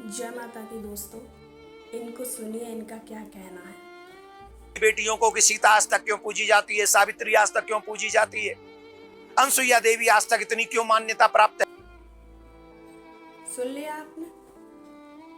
जय माता की दोस्तों, इनको सुनिए इनका क्या कहना है। बेटियों को कि सीता आज तक क्यों पूजी जाती है, सावित्री आज तक क्यों पूजी जाती है, अनसुईया देवी आज तक इतनी क्यों मान्यता प्राप्त है। सुन लिया आपने?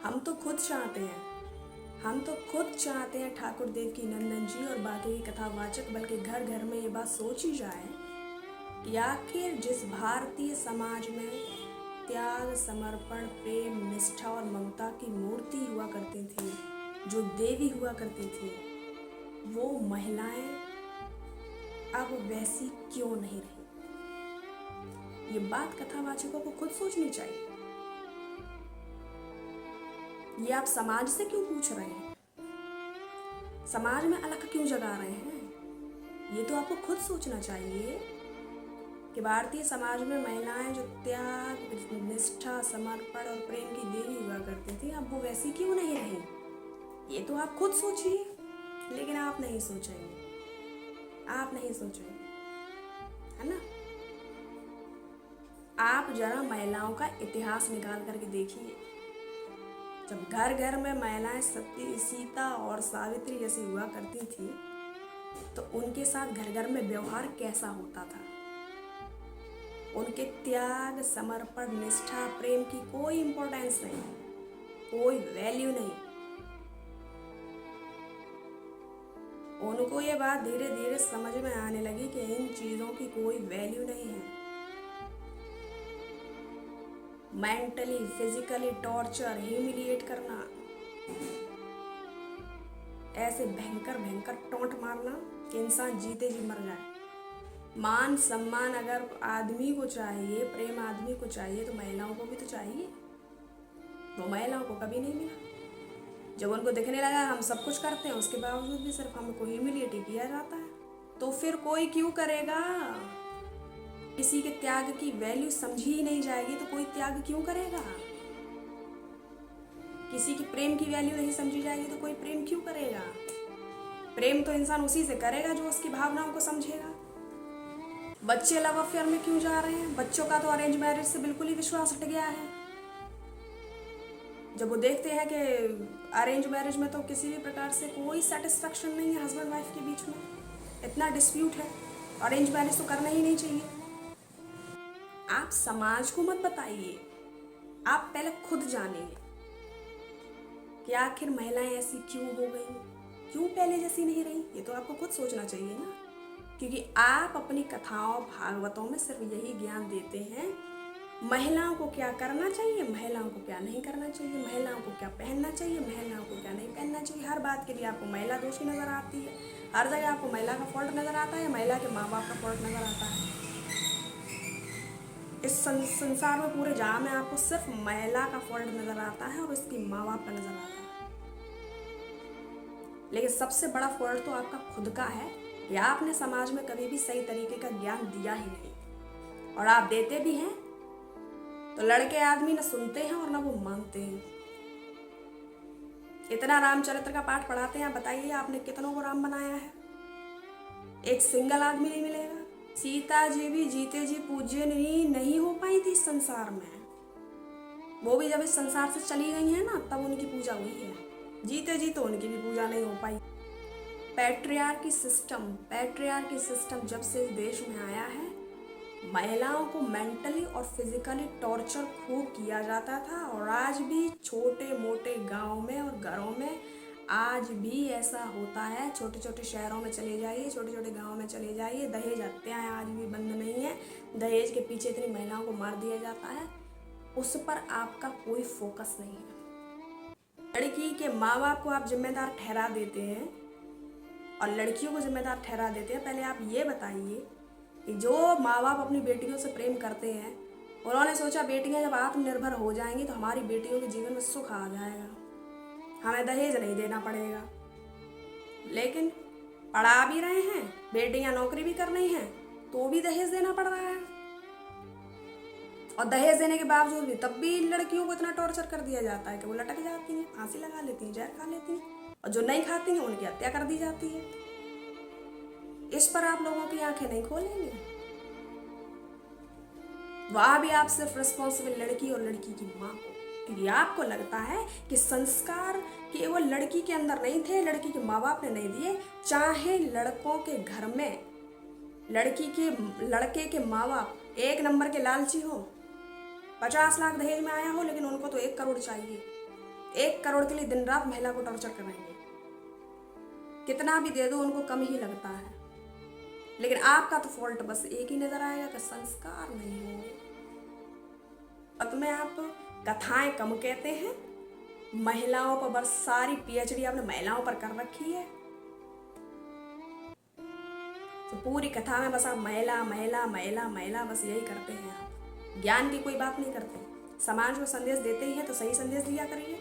हम तो खुद चाहते हैं ठाकुर देव की नंदन जी और बाकी की कथावाचक बल्कि घर घर में ये बात सोची जाए कि आखिर जिस भारतीय समाज में त्याग, समर्पण, प्रेम, निष्ठा और ममता की मूर्ति हुआ करती थी, जो देवी हुआ करती थी, वो महिलाएं अब वैसी क्यों नहीं रही। ये बात कथावाचकों को खुद सोचनी चाहिए। ये आप समाज से क्यों पूछ रहे हैं? समाज में अलग क्यों जगा रहे हैं? ये तो आपको खुद सोचना चाहिए कि भारतीय समाज में महिलाएं जो त्याग, निष्ठा, समर्पण और प्रेम की देवी हुआ करती थी, अब वो वैसी क्यों नहीं रही। ये तो आप खुद सोचिए, लेकिन आप नहीं सोचेंगे, है ना। आप जरा महिलाओं का इतिहास निकाल करके देखिए। जब घर घर में महिलाएं सती, सीता और सावित्री जैसी हुआ करती थी, तो उनके साथ घर घर में व्यवहार कैसा होता था। उनके त्याग, समर्पण, निष्ठा, प्रेम की कोई इंपॉर्टेंस नहीं, कोई वैल्यू नहीं। उनको ये बात धीरे धीरे समझ में आने लगी कि इन चीजों की कोई वैल्यू नहीं है। मेंटली, फिजिकली टॉर्चर, ह्यूमिलिएट करना, ऐसे भयंकर भयंकर टोंट मारना कि इंसान जीते जी मर जाए। मान सम्मान अगर आदमी को चाहिए, प्रेम आदमी को चाहिए, तो महिलाओं को भी तो चाहिए। वो महिलाओं को कभी नहीं मिला। जब उनको दिखने लगा हम सब कुछ करते हैं, उसके बावजूद भी सिर्फ हमको ह्यूमिलिएट किया जाता है, तो फिर कोई क्यों करेगा। किसी के त्याग की वैल्यू समझी ही नहीं जाएगी तो कोई त्याग क्यों करेगा। किसी की प्रेम की वैल्यू नहीं समझी जाएगी तो कोई प्रेम क्यों करेगा। प्रेम तो इंसान उसी से करेगा जो उसकी भावनाओं को समझेगा। बच्चे लव अफेयर में क्यों जा रहे हैं? बच्चों का तो अरेंज मैरिज से बिल्कुल ही विश्वास हट गया है। जब वो देखते हैं कि अरेंज मैरिज में तो किसी भी प्रकार से कोई सेटिस्फेक्शन नहीं है हस्बैंड वाइफ के बीच में, इतना डिस्प्यूट है, अरेंज मैरिज तो करना ही नहीं चाहिए। आप समाज को मत बताइए, आप पहले खुद जानिए कि आखिर महिलाएं ऐसी क्यों हो गई, क्यों पहले जैसी नहीं रही। ये तो आपको खुद सोचना चाहिए ना, क्योंकि आप अपनी कथाओं, भागवतों में सिर्फ यही ज्ञान देते हैं महिलाओं को क्या करना चाहिए, महिलाओं को क्या नहीं करना चाहिए, महिलाओं को क्या पहनना चाहिए, महिलाओं को क्या नहीं पहनना चाहिए। हर बात के लिए आपको महिला दोषी नजर आती है, हर जगह आपको महिला का फॉल्ट नजर आता है, महिला के माँ बाप का फॉल्ट नजर आता है। इस संसार में, पूरे जहां में आपको सिर्फ महिला का फॉल्ट नजर आता है और उसकी माँ बाप का नजर आता है। लेकिन सबसे बड़ा फॉल्ट तो आपका खुद का है कि आपने समाज में कभी भी सही तरीके का ज्ञान दिया ही नहीं, और आप देते भी हैं तो लड़के आदमी न सुनते हैं और न वो मानते हैं। इतना रामचरित्र का पाठ पढ़ाते हैं, आप बताइए आपने कितनों को राम बनाया है? एक सिंगल आदमी नहीं मिलेगा। सीता जी भी जीते जी पूज्य नहीं हो पाई थी इस संसार में। वो भी जब इस संसार से चली गई है ना, तब उनकी पूजा हुई है। जीते जी तो उनकी भी पूजा नहीं हो पाई। पैट्रियार्की सिस्टम जब से इस देश में आया है, महिलाओं को मेंटली और फिजिकली टॉर्चर खूब किया जाता था। और आज भी छोटे मोटे गांव में और घरों में आज भी ऐसा होता है। छोटे छोटे शहरों में चले जाइए, छोटे छोटे गांव में चले जाइए, दहेज हत्याएं आज भी बंद नहीं है। दहेज के पीछे इतनी महिलाओं को मार दिया जाता है, उस पर आपका कोई फोकस नहीं है। लड़की के माँ बाप को आप जिम्मेदार ठहरा देते हैं और लड़कियों को जिम्मेदार ठहरा देते हैं। पहले आप ये बताइए कि जो माँ बाप अपनी बेटियों से प्रेम करते हैं, उन्होंने सोचा बेटियां जब आत्मनिर्भर हो जाएंगी तो हमारी बेटियों के जीवन में सुख आ जाएगा, हमें दहेज नहीं देना पड़ेगा। लेकिन पढ़ा भी रहे हैं, बेटियां नौकरी भी कर रही हैं, तो भी दहेज देना पड़ रहा है। और दहेज देने के बावजूद भी तब भी लड़कियों को इतना टॉर्चर कर दिया जाता है कि वो लटक जाती हैं, फांसी लगा लेती हैं, जहर खा लेती हैं, और जो नहीं खाती हैं उनकी हत्या कर दी जाती है। इस पर आप लोगों की आंखें नहीं खोलेंगे। वहां भी आप सिर्फ रिस्पॉन्सिबल लड़की और लड़की की माँ को क्योंकि आपको लगता है कि संस्कार केवल लड़की के अंदर नहीं थे, लड़की के माँ बाप ने नहीं दिए। चाहे लड़कों के घर में लड़के के माँ बाप 1 नंबर के लालची हो, 50 लाख दहेज में आया हो, लेकिन उनको तो 1 करोड़ चाहिए। 1 करोड़ के लिए दिन रात महिला को टॉर्चर करेंगे। कितना भी दे दो उनको कम ही लगता है। लेकिन आपका तो फॉल्ट बस एक ही नजर आएगा कि संस्कार नहीं हो। अंत में आप कथाएं कम कहते हैं, महिलाओं पर बस सारी पीएचडी आपने महिलाओं पर कर रखी है। तो पूरी कथा में बस आप महिला महिला महिला महिला बस यही करते हैं। आप ज्ञान की कोई बात नहीं करते। समाज को संदेश देते ही है तो सही संदेश दिया करिए।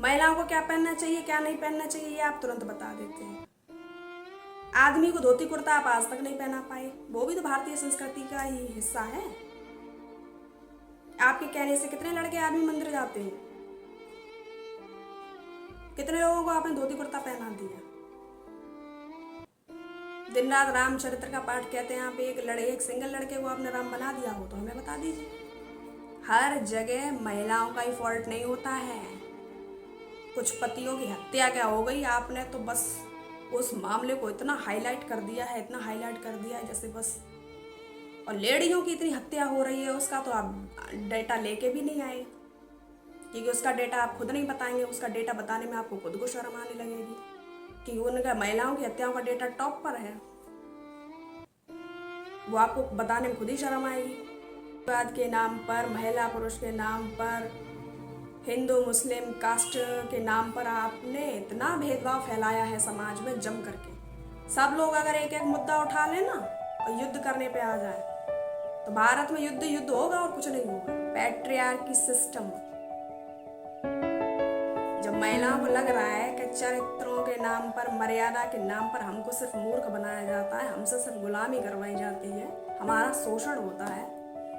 महिलाओं को क्या पहनना चाहिए क्या नहीं पहनना चाहिए ये आप तुरंत बता देते हैं। आदमी को धोती कुर्ता आप आज तक नहीं पहना पाए, वो भी तो भारतीय संस्कृति का ही हिस्सा है। आपके कहने से कितने लड़के आदमी मंदिर जाते हैं, कितने लोगों को आपने धोती कुर्ता पहना दिया। दिन रात रामचरित्र का पाठ कहते हैं आप, एक सिंगल लड़के को आपने राम बना दिया हो तो हमें बता दीजिए। हर जगह महिलाओं का ही फॉल्ट नहीं होता है। कुछ पतियों की हत्या क्या हो गई, आपने तो बस उस मामले को इतना हाईलाइट कर दिया है, इतना हाईलाइट कर दिया है जैसे बस। और लेडियों की इतनी हत्या हो रही है उसका तो आप डेटा लेके भी नहीं आए, क्योंकि उसका डेटा आप खुद नहीं बताएंगे। उसका डेटा बताने में आपको खुद को शर्म आने लगेगी, क्योंकि उनका महिलाओं की हत्याओं का डेटा टॉप पर है। वो आपको बताने में खुद ही शर्म आएगी। वाद के नाम पर, महिला पुरुष के नाम पर, हिंदू मुस्लिम कास्ट के नाम पर आपने इतना भेदभाव फैलाया है समाज में जम करके। सब लोग अगर एक एक मुद्दा उठा लेना और युद्ध करने पे आ जाए तो भारत में युद्ध होगा और कुछ नहीं होगा। Patriarchy system. जब महिलाओं को लग रहा है कि चरित्रों के नाम पर, मर्यादा के नाम पर हमको सिर्फ मूर्ख बनाया जाता है, हमसे सिर्फ गुलामी करवाई जाती है, हमारा शोषण होता है,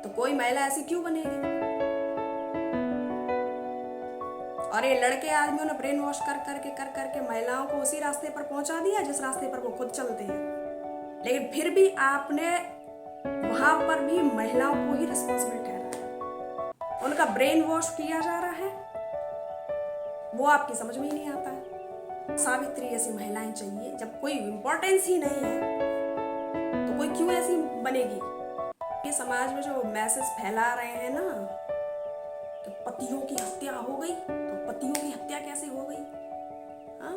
तो कोई महिला ऐसी क्यों बनेगी। और ये लड़के आदमियों ने ब्रेन वॉश कर करके महिलाओं को उसी रास्ते पर पहुंचा दिया जिस रास्ते पर वो खुद चलते हैं। लेकिन फिर भी आपने वहां पर भी महिलाओं को ही रिस्पॉन्सिबल ठहराया है। उनका ब्रेन वॉश किया जा रहा है, वो आपकी समझ में ही नहीं आता है। सावित्री ऐसी महिलाएं चाहिए। जब कोई इंपॉर्टेंस ही नहीं है तो कोई क्यों ऐसी बनेगी। ये समाज में जो मैसेज फैला रहे हैं ना कि पतियों की हत्या हो गई, तो पतियों की हत्या कैसे हो गई। हाँ?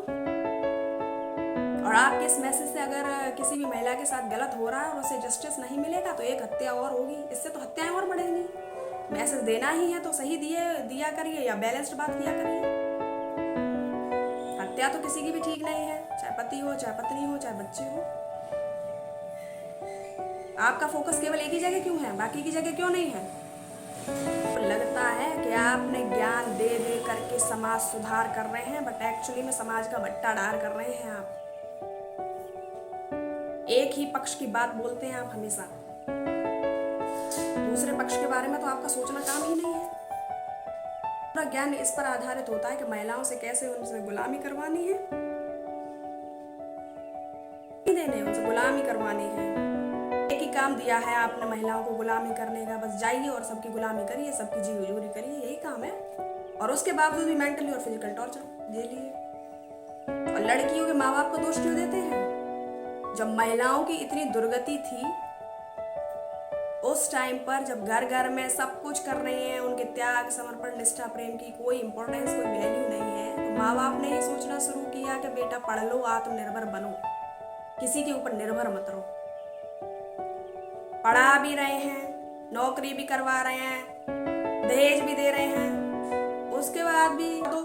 और आपके इस मैसेज से अगर किसी भी महिला के साथ गलत हो रहा है और उसे जस्टिस नहीं मिलेगा तो एक हत्या और होगी, इससे तो हत्याएं और बढ़ेंगी। मैसेज देना ही है तो सही दिया करिए या बैलेंस्ड बात किया करिए। हत्या तो किसी की भी ठीक नहीं है, चाहे पति हो, चाहे पत्नी हो, चाहे बच्चे हो। आपका फोकस केवल एक ही जगह क्यों है, बाकी की जगह क्यों नहीं है। तो लगता है कि आपने ज्ञान दे करके समाज सुधार कर रहे हैं, बट एक्चुअली में समाज का भट्टा डार कर रहे हैं आप। एक ही पक्ष की बात बोलते हैं आप हमेशा, दूसरे पक्ष के बारे में तो आपका सोचना काम ही नहीं है। पूरा ज्ञान इस पर आधारित होता है कि महिलाओं से कैसे उनसे गुलामी करवानी है, उनसे गुलामी करवानी है। एक ही काम दिया है आपने महिलाओं को गुलामी करने का, बस जाइए और सबकी गुलामी करिए, सबकी जी हुजूरी करिए, यही काम है। और उसके बावजूद भी मेंटली और फिजिकल टॉर्चर झेलिए। और लड़कियों के माँ बाप को दोष क्यों देते हैं। जब महिलाओं की इतनी दुर्गति थी उस टाइम पर, जब घर घर में सब कुछ कर रही हैं, उनके त्याग समर्पण निष्ठा प्रेम की कोई इंपॉर्टेंस कोई वैल्यू नहीं है, तो माँ बाप ने ही सोचना शुरू किया कि बेटा पढ़ लो, आत्मनिर्भर बनो, किसी के ऊपर निर्भर मत रहो। पढ़ा भी रहे हैं, नौकरी भी करवा रहे हैं, दहेज भी दे रहे हैं, उसके बाद भी तो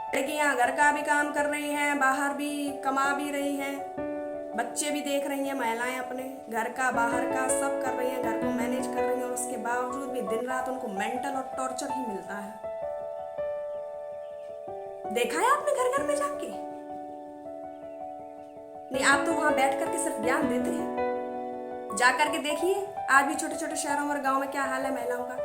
लड़कियां घर का भी काम कर रही हैं, बाहर भी कमा भी रही हैं, बच्चे भी देख रही हैं, महिलाएं अपने घर का बाहर का सब कर रही हैं, घर को मैनेज कर रही हैं, और उसके बावजूद भी दिन रात उनको मेंटल और टॉर्चर ही मिलता है। देखा है आपने घर घर में जाके? नहीं, आप तो वहां बैठ करके सिर्फ ज्ञान देते हैं। जाकर के देखिए आज भी छोटे छोटे शहरों और गांव में क्या हाल है महिलाओं का।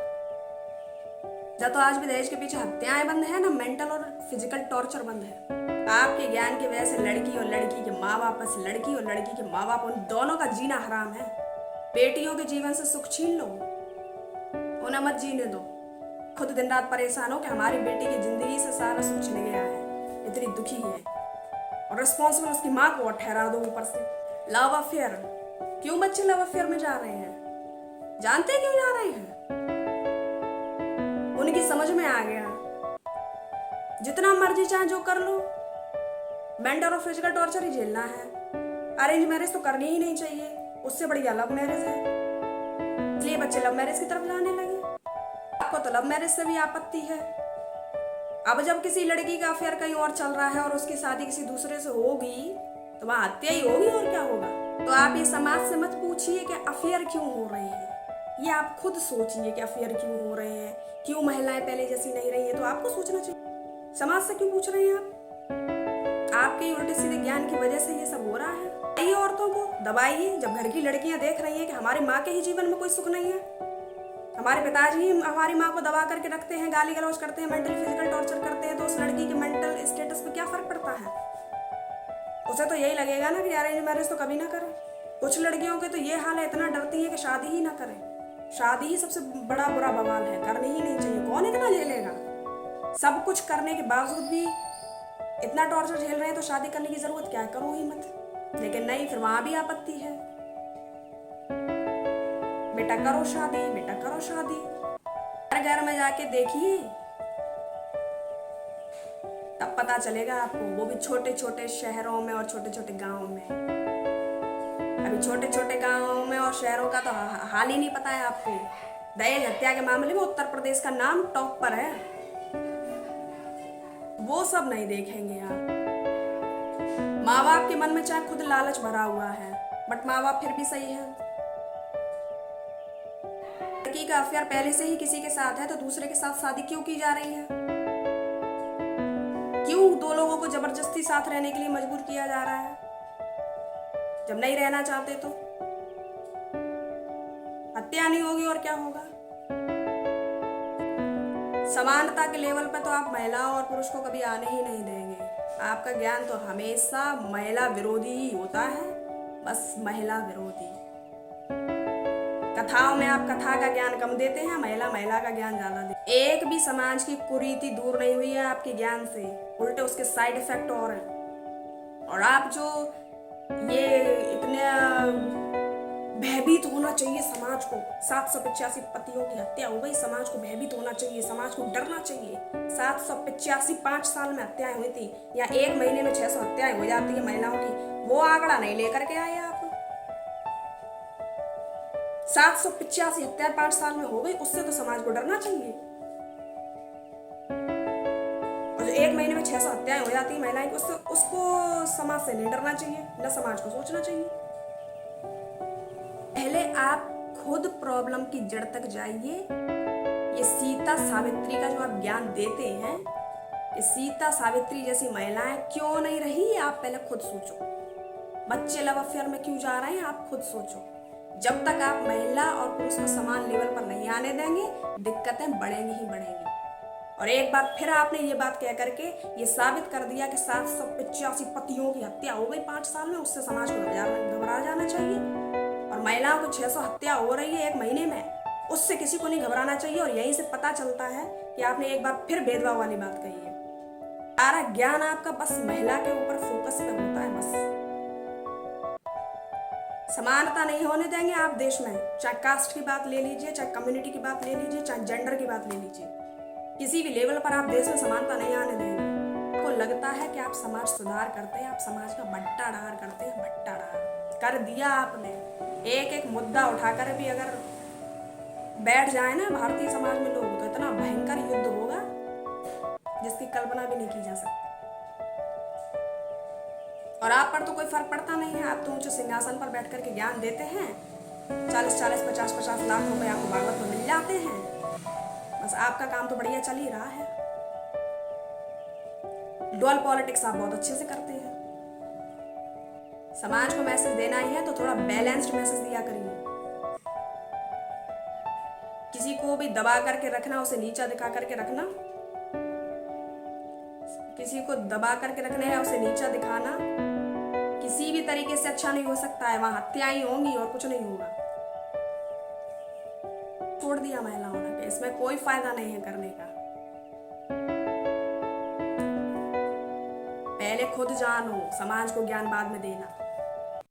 जब तो आज भी दहेज के पीछे हत्याएं बंद है ना, मेंटल और फिजिकल टॉर्चर बंद है। आपके ज्ञान की वजह से लड़की और लड़की के माँ बाप, बस लड़की और लड़की के माँ बाप, उन दोनों का जीना हराम है। बेटियों के जीवन से सुख छीन लो, उन्हें मत जीने दो। खुद दिन रात परेशान हो कि हमारी बेटी की जिंदगी से सारा सुख छिन गया है, इतनी दुखी है, और रिस्पॉन्सिबल उसकी माँ को ठहरा दो ऊपर से। लव अफेयर, क्यों बच्चे लव अफेयर में जा रहे हैं? जानते क्यों जा रहे हैं? उनकी समझ में आ गया जितना मर्जी चाहे जो कर लो, मेंटल और फिजिकल टॉर्चर ही झेलना है। अरेंज मैरिज तो करनी ही नहीं चाहिए, उससे बढ़िया लव मैरिज है, इसलिए बच्चे लव मैरिज की तरफ जाने लगे। आपको तो लव मैरिज से भी आपत्ति है। अब जब किसी लड़की का अफेयर कहीं और चल रहा है और उसकी शादी किसी दूसरे से होगी तो वहां हत्या ही होगी, और क्या होगा। तो आप ये समाज से मत पूछिए कि अफेयर क्यों हो रहे हैं, ये आप खुद सोचिए कि अफेयर क्यों हो रहे हैं, क्यों महिलाएं पहले जैसी नहीं रही है। तो आपको सोचना चाहिए, समाज से क्यों पूछ रहे हैं आप? आपके उल्टे सीधे ज्ञान की वजह से ये सब हो रहा है। ये औरतों को दबाइए। जब घर की लड़कियां देख रही हैं कि हमारी माँ के ही जीवन में कोई सुख नहीं है, हमारे पिताजी हमारी माँ को दबा करके रखते हैं, गाली गलौज करते हैं, मेंटल फिजिकल टॉर्चर करते हैं, तो उस लड़की के मेंटल स्टेटस पे क्या फर्क पड़ता है? उसे तो यही लगेगा ना कि अरेंज मैरिज तो कभी ना करें। कुछ लड़कियों के तो ये हाल है, इतना डरती है कि शादी ही ना करें। शादी ही सबसे बड़ा बुरा बवाल है, करनी ही नहीं चाहिए। कौन इतना झेलेगा? सब कुछ करने के बावजूद भी इतना टॉर्चर झेल रहे हैं तो शादी करने की जरूरत क्या है? करो ही मत। लेकिन नहीं, फिर वहां भी आपत्ति है, बेटा करो शादी, बेटा करो शादी। हर घर में जाके देखिए, तब पता चलेगा आपको, वो भी छोटे छोटे शहरों में और छोटे छोटे गांवों में। अभी छोटे छोटे गांवों में और शहरों का तो हाल ही नहीं पता है आपको। दहेज हत्या के मामले में उत्तर प्रदेश का नाम टॉप पर है। वो सब नहीं देखेंगे आप। माँ बाप के मन में चाहे खुद लालच भरा हुआ है, बट माँ बाप फिर भी सही है। लड़की का अफेयर पहले से ही किसी के साथ है तो दूसरे के साथ शादी क्यों की जा रही है? क्यों दो लोगों को जबरदस्ती साथ रहने के लिए मजबूर किया जा रहा है? जब नहीं रहना चाहते तो हत्या नहीं होगी और क्या होगा? समानता के लेवल पर तो आप महिला और पुरुष को कभी आने ही नहीं देंगे। आपका ज्ञान तो हमेशा महिला विरोधी ही होता है, बस महिला विरोधी। कथाओं में आप कथा का ज्ञान कम देते हैं, महिला का ज्ञान ज्यादा देते। एक भी समाज की कुरीति दूर नहीं हुई है आपके ज्ञान से, उल्टे उसके साइड इफेक्ट और हैं। और आप जो ये इतने भयभीत होना चाहिए समाज को, 785 पतियों की हत्या हो गई, समाज को भयभीत होना चाहिए, समाज को डरना चाहिए। 785 5 साल में हत्याएं हुई थी, या 1 महीने में 600 हत्याएं हो जाती है महिलाओं की, वो आंकड़ा नहीं लेकर के आए आप। 785 हत्याएं 5 साल में हो गई, उससे तो समाज को डरना चाहिए। और जो 1 महीने में 600 हत्याएं हो जाती है महिलाएं की, उसको समाज से नहीं डरना चाहिए, न समाज को सोचना चाहिए। पहले आप खुद प्रॉब्लम की जड़ तक जाइए। ये सीता सावित्री का जो आप ज्ञान देते हैं, ये सीता सावित्री जैसी महिलाएं क्यों नहीं रही, आप पहले खुद सोचो। बच्चे लव अफेयर में क्यों जा रहे हैं, आप खुद सोचो। जब तक आप महिला और पुरुष को समान लेवल पर नहीं आने देंगे, दिक्कतें बढ़ेंगी ही बढ़ेंगी। और एक बार फिर आपने ये बात कह करके ये साबित कर दिया कि 785 पतियों की हत्या हो गई 5 साल में, उससे समाज को घबरा जाना चाहिए। और महिलाओं को 600 हत्या हो रही है 1 महीने में, उससे किसी को नहीं घबराना चाहिए। और यहीं से पता चलता है कि आपने एक बार फिर भेदभाव वाली बात कही है। सारा ज्ञान आपका बस महिला के ऊपर फोकस पे होता है। बस समानता नहीं होने देंगे आप देश में, चाहे कास्ट की बात ले लीजिए, चाहे कम्युनिटी की बात ले लीजिए, चाहे जेंडर की बात ले लीजिए, किसी भी लेवल पर आप देश में समानता नहीं आने देंगे। आपको लगता है कि आप समाज सुधार करते हैं, आप समाज का बट्टाढार करते हैं, बट्टाढार कर दिया आपने। एक एक मुद्दा उठाकर भी अगर बैठ जाए ना भारतीय समाज में लोग, तो इतना भयंकर युद्ध होगा जिसकी कल्पना भी नहीं की जा सकती। और आप पर तो कोई फर्क पड़ता नहीं है, आप तो ऊंचे सिंहासन पर बैठ करके ज्ञान देते हैं, 40-40, 50-50 लाख रुपए आपको भागवत में मिल जाते हैं। बस आपका काम तो बढ़िया चल ही रहा है। डुअल पॉलिटिक्स आप बहुत अच्छे से करते हैं। समाज को मैसेज देना ही है तो थोड़ा बैलेंस्ड मैसेज दिया करिए। किसी को भी दबा करके रखना, उसे नीचा दिखा करके रखना, किसी को दबा करके रखना है उसे नीचा दिखाना किसी भी तरीके से अच्छा नहीं हो सकता है। वहां हत्याएं होंगी और कुछ नहीं होगा। छोड़ दिया महिलाओं ने कि इसमें कोई फायदा नहीं है करने का। पहले खुद जानो, समाज को ज्ञान बाद में देना।